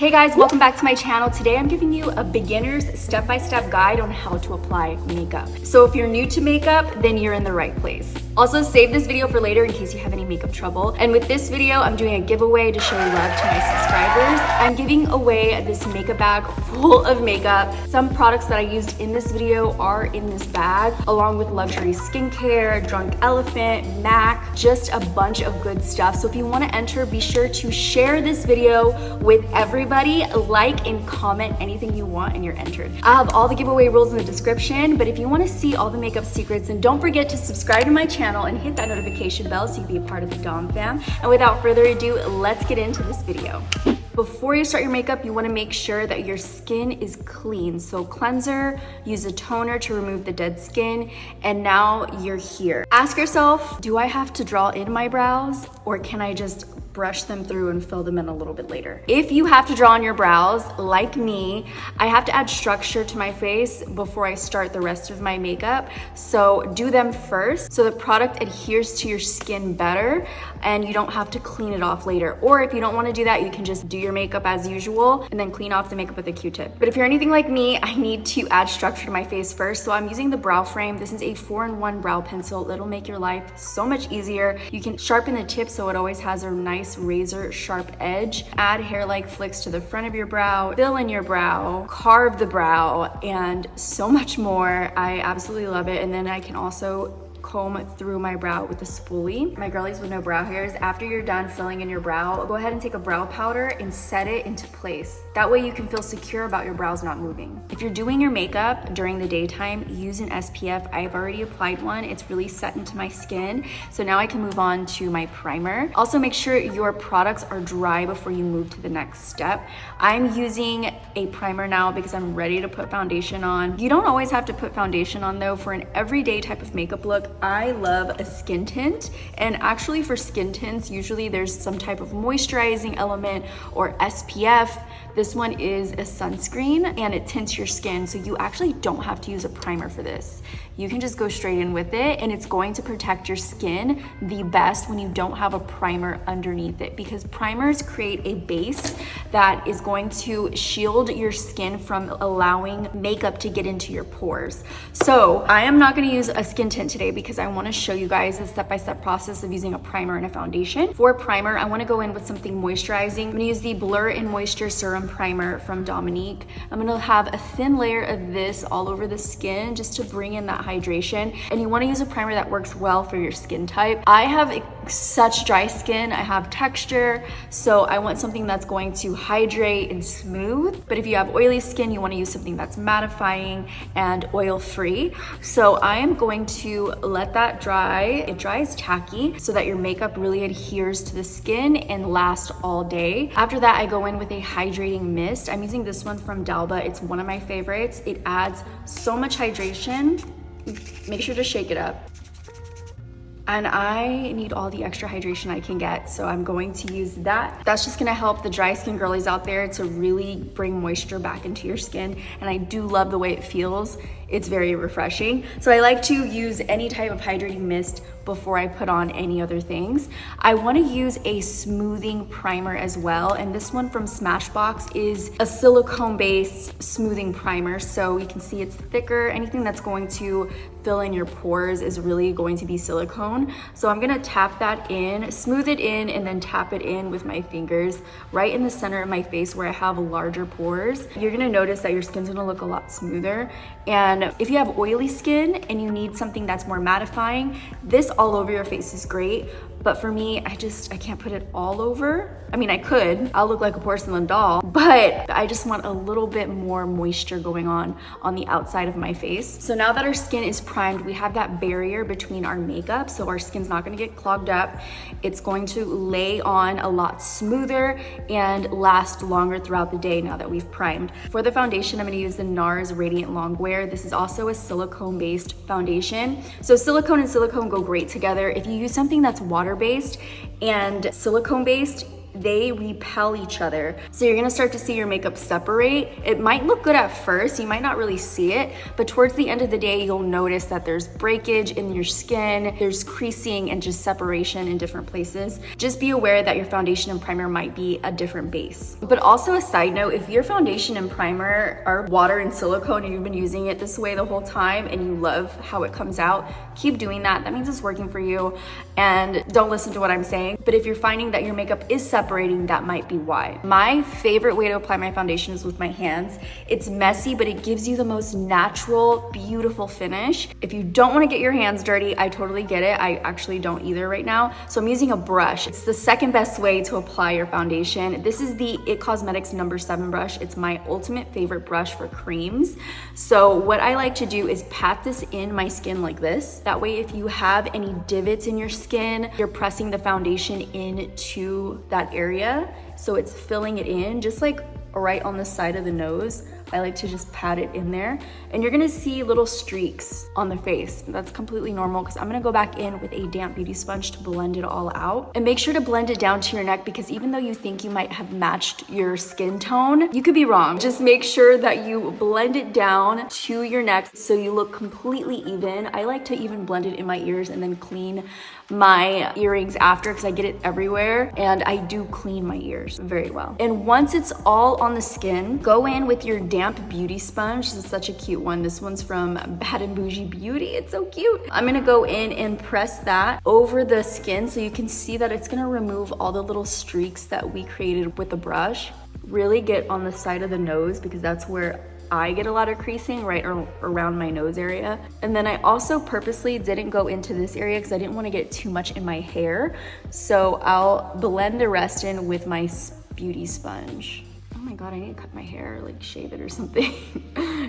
Hey guys, welcome back to my channel. Today I'm giving you a beginner's step-by-step guide on how to apply makeup. So if you're new to makeup, then you're in the right place. Also, save this video for later in case you have any makeup trouble. And with this video, I'm doing a giveaway to show love to my subscribers. I'm giving away this makeup bag full of makeup. Some products that I used in this video are in this bag, along with luxury skincare, Drunk Elephant, MAC, just a bunch of good stuff. So if you want to enter, be sure to share this video with everybody. Like and comment anything you want and you're entered. I have all the giveaway rules in the description, but if you want to see all the makeup secrets, then don't forget to subscribe to my channel and hit that notification bell so you can be a part of the Dom fam. And without further ado, let's get into this video. Before you start your makeup, you want to make sure that your skin is clean. So cleanser, use a toner to remove the dead skin, and now you're here. Ask yourself, do I have to draw in my brows or can I just brush them through and fill them in a little bit later? If you have to draw on your brows, like me, I have to add structure to my face before I start the rest of my makeup. So do them first so the product adheres to your skin better and you don't have to clean it off later. Or if you don't want to do that, you can just do your makeup as usual and then clean off the makeup with a Q-tip. But if you're anything like me, I need to add structure to my face first. So I'm using the brow frame. This is a 4-in-1 brow pencil. It'll make your life so much easier. You can sharpen the tip so it always has a nice razor sharp edge. Add hair-like flicks to the front of your brow, fill in your brow, carve the brow, and so much more. I absolutely love it. And then I can also comb through my brow with a spoolie. My girlies with no brow hairs, after you're done filling in your brow, go ahead and take a brow powder and set it into place. That way you can feel secure about your brows not moving. If you're doing your makeup during the daytime, use an SPF. I've already applied one. It's really set into my skin. So now I can move on to my primer. Also make sure your products are dry before you move to the next step. I'm using a primer now because I'm ready to put foundation on. You don't always have to put foundation on though. For an everyday type of makeup look, I love a skin tint, and actually for skin tints, usually there's some type of moisturizing element or SPF. This one is a sunscreen and it tints your skin, so you actually don't have to use a primer for this. You can just go straight in with it and it's going to protect your skin the best when you don't have a primer underneath it, because primers create a base that is going to shield your skin from allowing makeup to get into your pores. So I am not going to use a skin tint today because I want to show you guys the step-by-step process of using a primer and a foundation. For primer, I want to go in with something moisturizing. I'm going to use the Blur and Moisture Serum Primer from Dominique. I'm going to have a thin layer of this all over the skin just to bring in that hydration. And you want to use a primer that works well for your skin type. I have such dry skin, I have texture, so I want something that's going to hydrate and smooth. But if you have oily skin, you want to use something that's mattifying and oil-free. So I am going to let that dry. It dries tacky so that your makeup really adheres to the skin and lasts all day. After that, I go in with a hydrating mist. I'm using this one from Dalba. It's one of my favorites. It adds so much hydration. Make sure to shake it up. And I need all the extra hydration I can get, so I'm going to use that. That's just gonna help the dry skin girlies out there to really bring moisture back into your skin. And I do love the way it feels. It's very refreshing. So I like to use any type of hydrating mist before I put on any other things. I want to use a smoothing primer as well. And this one from Smashbox is a silicone-based smoothing primer. So you can see it's thicker. Anything that's going to fill in your pores is really going to be silicone. So I'm gonna tap that in, smooth it in, and then tap it in with my fingers right in the center of my face where I have larger pores. You're gonna notice that your skin's gonna look a lot smoother. And if you have oily skin and you need something that's more mattifying, this all over your face is great. But for me, I can't put it all over. I mean, I could, I'll look like a porcelain doll, but I just want a little bit more moisture going on the outside of my face. So now that our skin is primed, we have that barrier between our makeup, so our skin's not gonna get clogged up. It's going to lay on a lot smoother and last longer throughout the day now that we've primed. For the foundation, I'm gonna use the NARS Radiant Longwear. This is also a silicone-based foundation. So silicone and silicone go great together. If you use something that's water-based and silicone-based, they repel each other. So you're gonna start to see your makeup separate. It might look good at first, you might not really see it, but towards the end of the day, you'll notice that there's breakage in your skin, there's creasing and just separation in different places. Just be aware that your foundation and primer might be a different base. But also a side note, if your foundation and primer are water and silicone and you've been using it this way the whole time and you love how it comes out, keep doing that. That means it's working for you, and don't listen to what I'm saying. But if you're finding that your makeup is separating, that might be why. My favorite way to apply my foundation is with my hands. It's messy, but it gives you the most natural, beautiful finish. If you don't want to get your hands dirty, I totally get it. I actually don't either right now. So I'm using a brush. It's the second best way to apply your foundation. This is the IT Cosmetics No. 7 brush. It's my ultimate favorite brush for creams. So what I like to do is pat this in my skin like this. That way, if you have any divots in your skin, you're pressing the foundation into that area. So it's filling it in, just like right on the side of the nose. I like to just pat it in there, and you're gonna see little streaks on the face. That's completely normal because I'm gonna go back in with a damp beauty sponge to blend it all out. And make sure to blend it down to your neck, because even though you think you might have matched your skin tone, you could be wrong. Just make sure that you blend it down to your neck so you look completely even. I like to even blend it in my ears and then clean my earrings after, because I get it everywhere, and I do clean my ears very well. And once it's all on the skin, go in with your damp beauty sponge. This is such a cute one. This one's from Bad and Bougie Beauty. It's so cute. I'm gonna go in and press that over the skin so you can see that it's gonna remove all the little streaks that we created with the brush. Really get on the side of the nose, because that's where I get a lot of creasing, right around my nose area. And then I also purposely didn't go into this area because I didn't want to get too much in my hair. So I'll blend the rest in with my beauty sponge. Oh my God, I need to cut my hair, like shave it or something.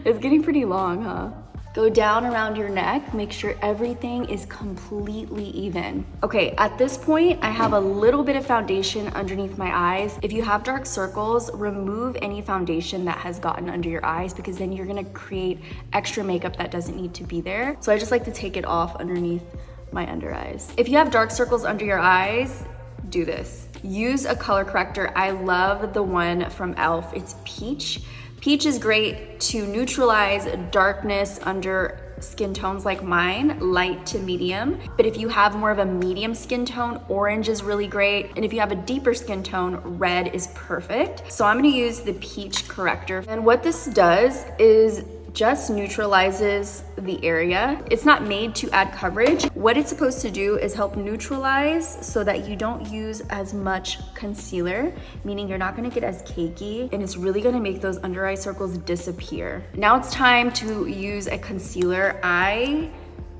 It's getting pretty long, huh? Go down around your neck, make sure everything is completely even. Okay, at this point, I have a little bit of foundation underneath my eyes. If you have dark circles, remove any foundation that has gotten under your eyes, because then you're gonna create extra makeup that doesn't need to be there. So I just like to take it off underneath my under eyes. If you have dark circles under your eyes, do this. Use a color corrector. I love the one from e.l.f. It's Peach. Peach is great to neutralize darkness under skin tones like mine, light to medium. But if you have more of a medium skin tone, orange is really great. And if you have a deeper skin tone, red is perfect. So I'm gonna use the Peach corrector. And what this does is just neutralizes the area. It's not made to add coverage. What it's supposed to do is help neutralize so that you don't use as much concealer, meaning you're not gonna get as cakey, and it's really gonna make those under eye circles disappear. Now it's time to use a concealer. I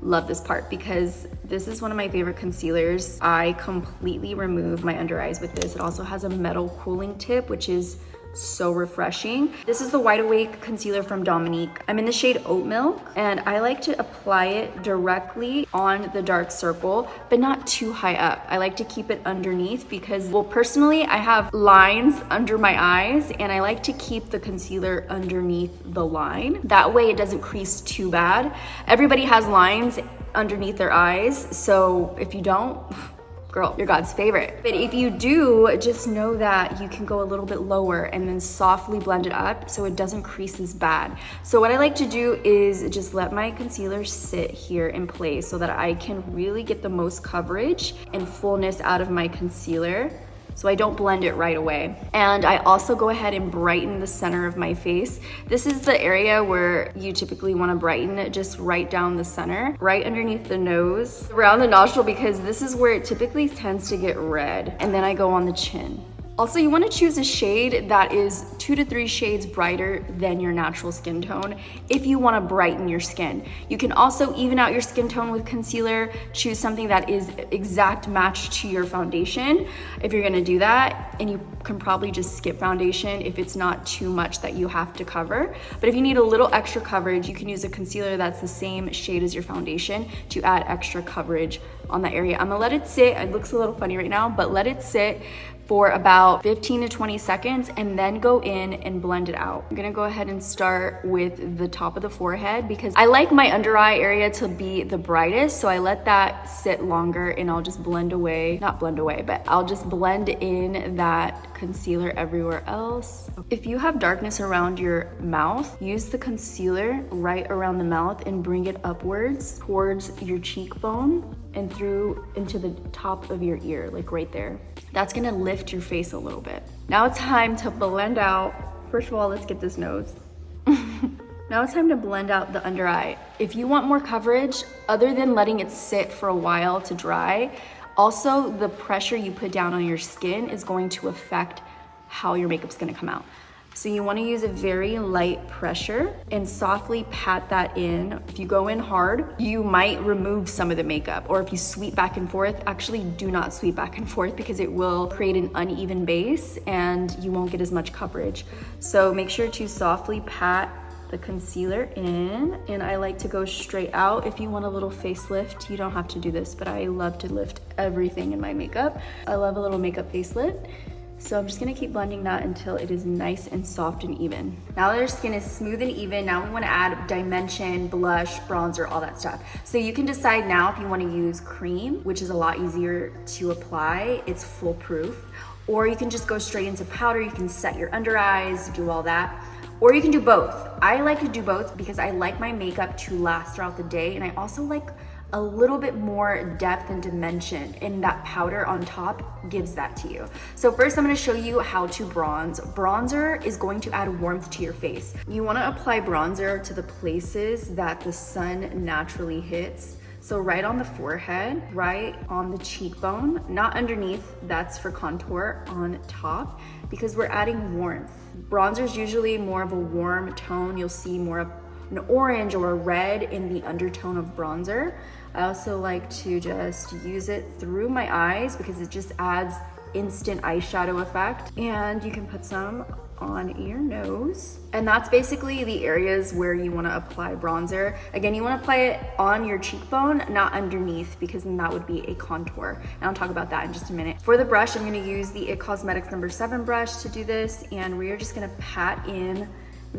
love this part because this is one of my favorite concealers. I completely remove my under eyes with this. It also has a metal cooling tip, which is so refreshing. This is the Wide Awake concealer from Dominique. I'm in the shade Oat Milk, and I like to apply it directly on the dark circle, but not too high up. I like to keep it underneath because, well, personally, I have lines under my eyes, and I like to keep the concealer underneath the line. That way it doesn't crease too bad. Everybody has lines underneath their eyes, so if you don't, girl, you're God's favorite. But if you do, just know that you can go a little bit lower and then softly blend it up so it doesn't crease as bad. So what I like to do is just let my concealer sit here in place so that I can really get the most coverage and fullness out of my concealer, so I don't blend it right away. And I also go ahead and brighten the center of my face. This is the area where you typically want to brighten it, just right down the center, right underneath the nose, around the nostril, because this is where it typically tends to get red. And then I go on the chin. Also, you want to choose a shade that is 2 to 3 shades brighter than your natural skin tone if you want to brighten your skin. You can also even out your skin tone with concealer. Choose something that is exact match to your foundation if you're going to do that, and you can probably just skip foundation if it's not too much that you have to cover. But if you need a little extra coverage, you can use a concealer that's the same shade as your foundation to add extra coverage on that area. I'm gonna let it sit. It looks a little funny right now, but let it sit for about 15 to 20 seconds and then go in and blend it out. I'm gonna go ahead and start with the top of the forehead because I like my under eye area to be the brightest, so I let that sit longer and I'll just blend away, not blend away, but I'll just blend in that concealer everywhere else. If you have darkness around your mouth, use the concealer right around the mouth and bring it upwards towards your cheekbone and through into the top of your ear, like right there. That's gonna lift your face a little bit. Now it's time to blend out. First of all, let's get this nose. Now it's time to blend out the under eye. If you want more coverage, other than letting it sit for a while to dry, also the pressure you put down on your skin is going to affect how your makeup's gonna come out. So you wanna use a very light pressure and softly pat that in. If you go in hard, you might remove some of the makeup, or if you sweep back and forth, actually do not sweep back and forth because it will create an uneven base and you won't get as much coverage. So make sure to softly pat the concealer in, and I like to go straight out. If you want a little facelift, you don't have to do this, but I love to lift everything in my makeup. I love a little makeup facelift. So I'm just gonna keep blending that until it is nice and soft and even. Now that our skin is smooth and even, now we wanna add dimension, blush, bronzer, all that stuff. So you can decide now if you wanna use cream, which is a lot easier to apply. It's foolproof. Or you can just go straight into powder. You can set your under eyes, do all that. Or you can do both. I like to do both because I like my makeup to last throughout the day, and I also like a little bit more depth and dimension, and that powder on top gives that to you. So first I'm gonna show you how to bronze. Bronzer is going to add warmth to your face. You wanna apply bronzer to the places that the sun naturally hits. So right on the forehead, right on the cheekbone, not underneath, that's for contour, on top, because we're adding warmth. Bronzer is usually more of a warm tone. You'll see more of an orange or a red in the undertone of bronzer. I also like to just use it through my eyes because it just adds instant eyeshadow effect. And you can put some on your nose. And that's basically the areas where you wanna apply bronzer. Again, you wanna apply it on your cheekbone, not underneath, because then that would be a contour. And I'll talk about that in just a minute. For the brush, I'm gonna use the IT Cosmetics number 7 brush to do this, and we are just gonna pat in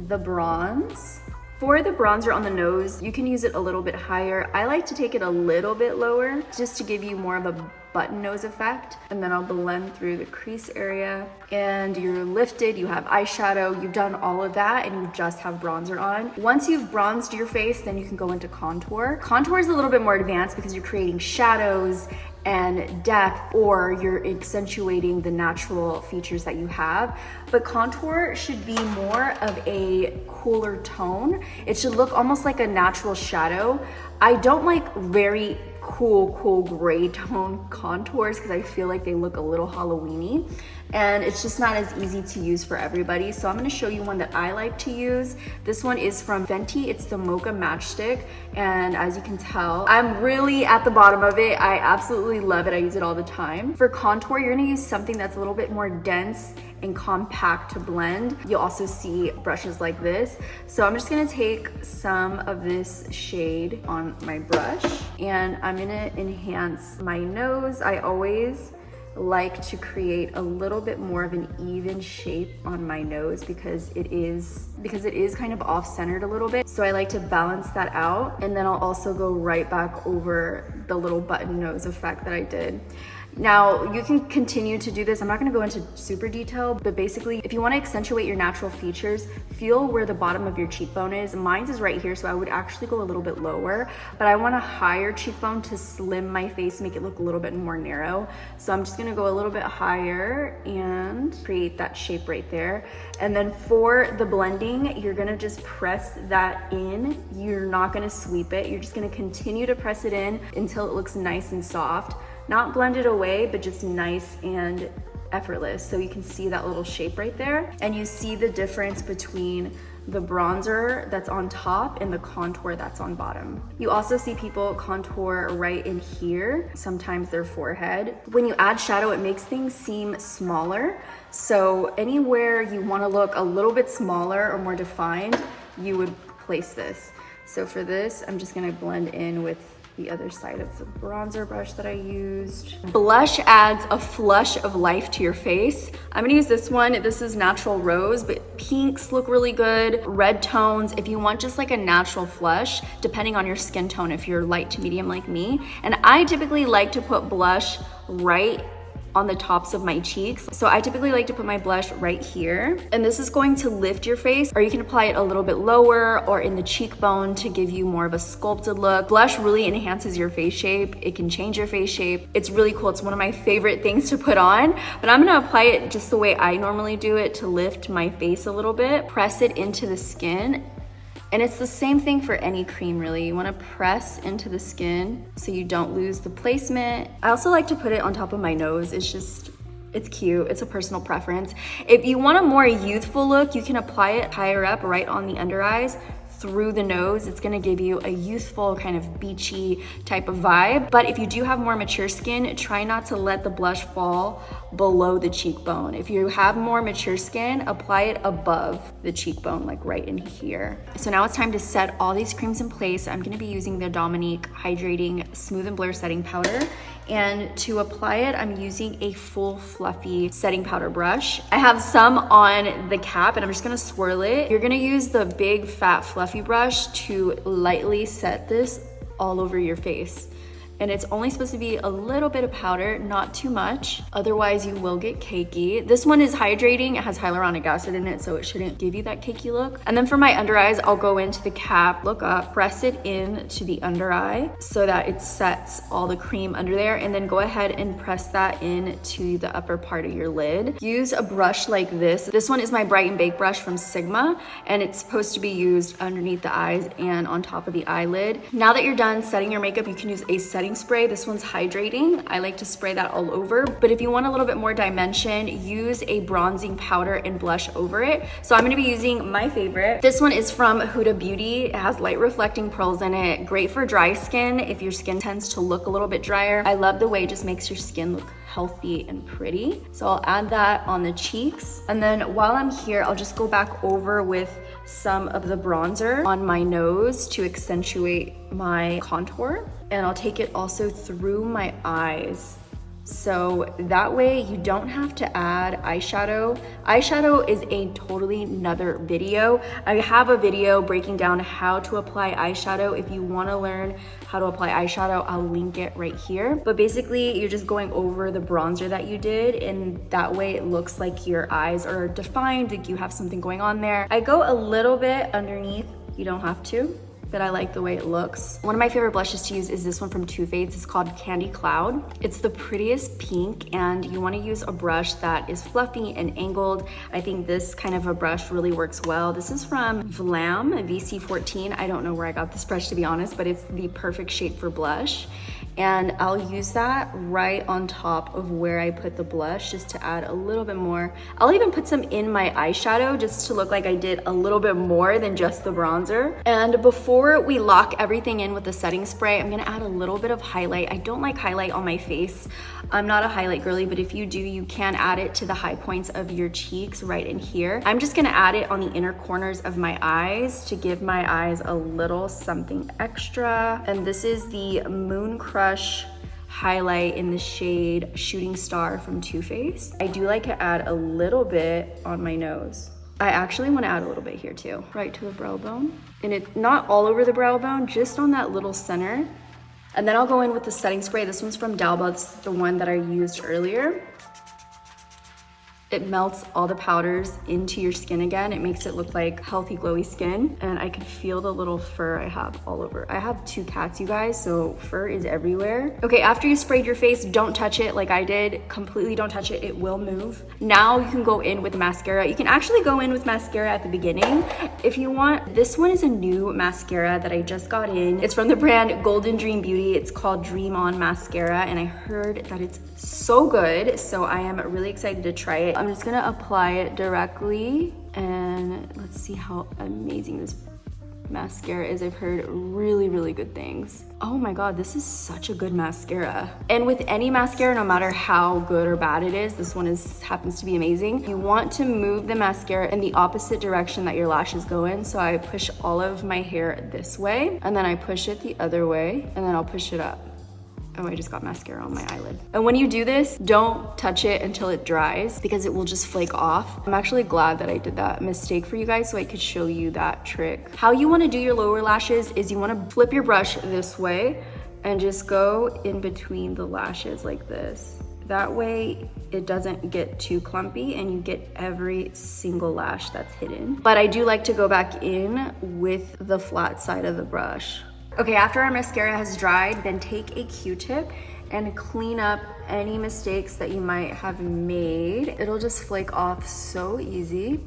the bronze. For the bronzer on the nose, you can use it a little bit higher. I like to take it a little bit lower just to give you more of a button nose effect. And then I'll blend through the crease area, and you're lifted, you have eyeshadow, you've done all of that, and you just have bronzer on. Once you've bronzed your face, then you can go into contour. Contour is a little bit more advanced because you're creating shadows and depth, or you're accentuating the natural features that you have. But contour should be more of a cooler tone. It should look almost like a natural shadow. I don't like very cool gray tone contours because I feel like they look a little Halloween-y, and it's just not as easy to use for everybody. So I'm gonna show you one that I like to use. This one is from Fenty. It's the Mocha Matchstick, and as you can tell, I'm really at the bottom of it. I absolutely love it. I use it all the time. For contour, you're gonna use something that's a little bit more dense and compact to blend. You'll also see brushes like this. So I'm just gonna take some of this shade on my brush, and I'm gonna enhance my nose. I always like to create a little bit more of an even shape on my nose because it is kind of off-centered a little bit. So I like to balance that out, and then I'll also go right back over the little button nose effect that I did. Now, you can continue to do this. I'm not gonna go into super detail, but basically, if you wanna accentuate your natural features, feel where the bottom of your cheekbone is. Mine is right here, so I would actually go a little bit lower, but I want a higher cheekbone to slim my face, make it look a little bit more narrow. So I'm just gonna go a little bit higher and create that shape right there. And then for the blending, you're gonna just press that in. You're not gonna sweep it. You're just gonna continue to press it in until it looks nice and soft. Not blended away, but just nice and effortless. So you can see that little shape right there. And you see the difference between the bronzer that's on top and the contour that's on bottom. You also see people contour right in here, sometimes their forehead. When you add shadow, it makes things seem smaller. So anywhere you wanna look a little bit smaller or more defined, you would place this. So for this, I'm just gonna blend in with the other side of the bronzer brush that I used. Blush adds a flush of life to your face. I'm gonna use this one. This is Natural Rose, but pinks look really good. Red tones, if you want just like a natural flush, depending on your skin tone, if you're light to medium like me. And I typically like to put blush right on the tops of my cheeks. So I typically like to put my blush right here. And this is going to lift your face, or you can apply it a little bit lower or in the cheekbone to give you more of a sculpted look. Blush really enhances your face shape. It can change your face shape. It's really cool. It's one of my favorite things to put on, but I'm gonna apply it just the way I normally do it to lift my face a little bit, press it into the skin. And it's the same thing for any cream, really. You wanna press into the skin so you don't lose the placement. I also like to put it on top of my nose. It's cute, it's a personal preference. If you want a more youthful look, you can apply it higher up, right on the under eyes, through the nose. It's gonna give you a youthful, kind of beachy type of vibe. But if you do have more mature skin, try not to let the blush fall below the cheekbone. If you have more mature skin, apply it above the cheekbone, like right in here. So now it's time to set all these creams in place. I'm gonna be using the Dominique Hydrating Smooth and Blur Setting Powder. And to apply it, I'm using a full fluffy setting powder brush. I have some on the cap and I'm just gonna swirl it. You're gonna use the big fat fluffy brush to lightly set this all over your face. And it's only supposed to be a little bit of powder, not too much. Otherwise you will get cakey. This one is hydrating, it has hyaluronic acid in it, so it shouldn't give you that cakey look. And then for my under eyes, I'll go into the cap, look up, press it into the under eye so that it sets all the cream under there, and then go ahead and press that into the upper part of your lid. Use a brush like this. This one is my Bright and Bake brush from Sigma, and it's supposed to be used underneath the eyes and on top of the eyelid. Now that you're done setting your makeup, you can use a setting spray. This one's hydrating. I like to spray that all over, but if you want a little bit more dimension, use a bronzing powder and blush over it. So I'm gonna be using my favorite. This one is from Huda Beauty. It has light reflecting pearls in it. Great for dry skin if your skin tends to look a little bit drier. I love the way it just makes your skin look healthy and pretty. So I'll add that on the cheeks. And then while I'm here, I'll just go back over with some of the bronzer on my nose to accentuate my contour. And I'll take it also through my eyes. So that way you don't have to add eyeshadow. Eyeshadow is a totally another video. I have a video breaking down how to apply eyeshadow. If you want to learn how to apply eyeshadow, I'll link it right here. But basically you're just going over the bronzer that you did, and that way it looks like your eyes are defined, like you have something going on there. I go a little bit underneath, you don't have to, but I like the way it looks. One of my favorite blushes to use is this one from Too Faced. It's called Candy Cloud. It's the prettiest pink, and you wanna use a brush that is fluffy and angled. I think this kind of a brush really works well. This is from Vlam VC14. I don't know where I got this brush, to be honest, but it's the perfect shape for blush. And I'll use that right on top of where I put the blush just to add a little bit more. I'll even put some in my eyeshadow just to look like I did a little bit more than just the bronzer. And before we lock everything in with the setting spray, I'm gonna add a little bit of highlight. I don't like highlight on my face. I'm not a highlight girly, but if you do, you can add it to the high points of your cheeks right in here. I'm just gonna add it on the inner corners of my eyes to give my eyes a little something extra. And this is the Moon Crush highlight in the shade Shooting Star from Too Faced. I do like to add a little bit on my nose. I actually want to add a little bit here too, right to the brow bone. And it's not all over the brow bone, just on that little center. And then I'll go in with the setting spray. This one's from D'Alba, it's the one that I used earlier. It melts all the powders into your skin again. It makes it look like healthy, glowy skin. And I can feel the little fur I have all over. I have 2 cats, you guys, so fur is everywhere. Okay, after you sprayed your face, don't touch it like I did. Completely don't touch it, it will move. Now you can go in with mascara. You can actually go in with mascara at the beginning if you want. This one is a new mascara that I just got in. It's from the brand Golden Dream Beauty. It's called Dream On Mascara, and I heard that it's so good, so I am really excited to try it. I'm just gonna apply it directly, and let's see how amazing this mascara is. I've heard really, really good things. Oh my God, this is such a good mascara. And with any mascara, no matter how good or bad it is, this one happens to be amazing. You want to move the mascara in the opposite direction that your lashes go in. So I push all of my hair this way, and then I push it the other way, and then I'll push it up. Oh, I just got mascara on my eyelid. And when you do this, don't touch it until it dries because it will just flake off. I'm actually glad that I did that mistake for you guys so I could show you that trick. How you wanna do your lower lashes is you wanna flip your brush this way and just go in between the lashes like this. That way it doesn't get too clumpy and you get every single lash that's hidden. But I do like to go back in with the flat side of the brush. Okay, after our mascara has dried, then take a Q-tip and clean up any mistakes that you might have made. It'll just flake off so easy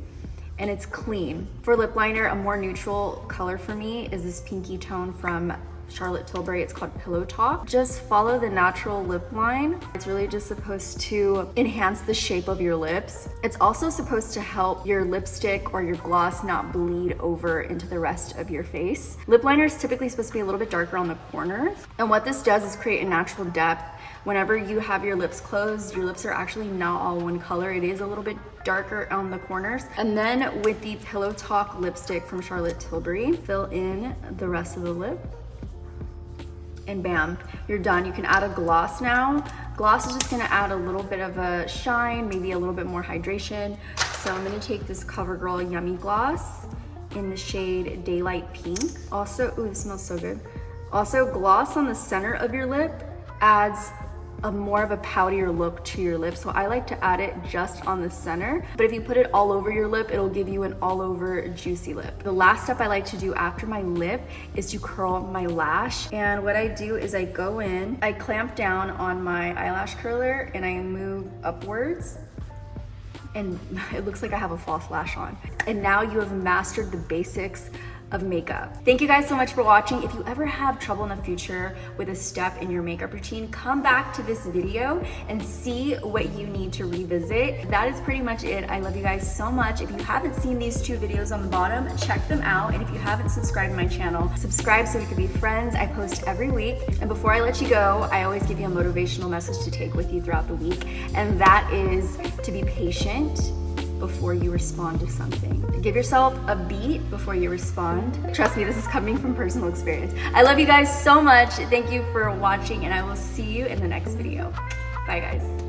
and it's clean. For lip liner, a more neutral color for me is this pinky tone from Charlotte Tilbury. It's called Pillow Talk. Just follow the natural lip line. It's really just supposed to enhance the shape of your lips. It's also supposed to help your lipstick or your gloss not bleed over into the rest of your face. Lip liner is typically supposed to be a little bit darker on the corners. And what this does is create a natural depth. Whenever you have your lips closed, your lips are actually not all one color. It is a little bit darker on the corners. And then with the Pillow Talk lipstick from Charlotte Tilbury, fill in the rest of the lip. And bam, you're done. You can add a gloss now. Gloss is just gonna add a little bit of a shine, maybe a little bit more hydration. So I'm gonna take this CoverGirl Yummy Gloss in the shade Daylight Pink. Also, ooh, this smells so good. Also, gloss on the center of your lip adds a more of a poutier look to your lip. So I like to add it just on the center, but if you put it all over your lip, it'll give you an all over juicy lip. The last step I like to do after my lip is to curl my lash. And what I do is I go in, I clamp down on my eyelash curler and I move upwards. And it looks like I have a false lash on. And now you have mastered the basics of makeup. Thank you guys so much for watching. If you ever have trouble in the future with a step in your makeup routine, come back to this video and see what you need to revisit. That is pretty much it. I love you guys so much. If you haven't seen these two videos on the bottom, check them out. And if you haven't subscribed to my channel, subscribe so we can be friends. I post every week. And before I let you go, I always give you a motivational message to take with you throughout the week. And that is to be patient before you respond to something. Give yourself a beat before you respond. Trust me, this is coming from personal experience. I love you guys so much. Thank you for watching and I will see you in the next video. Bye guys.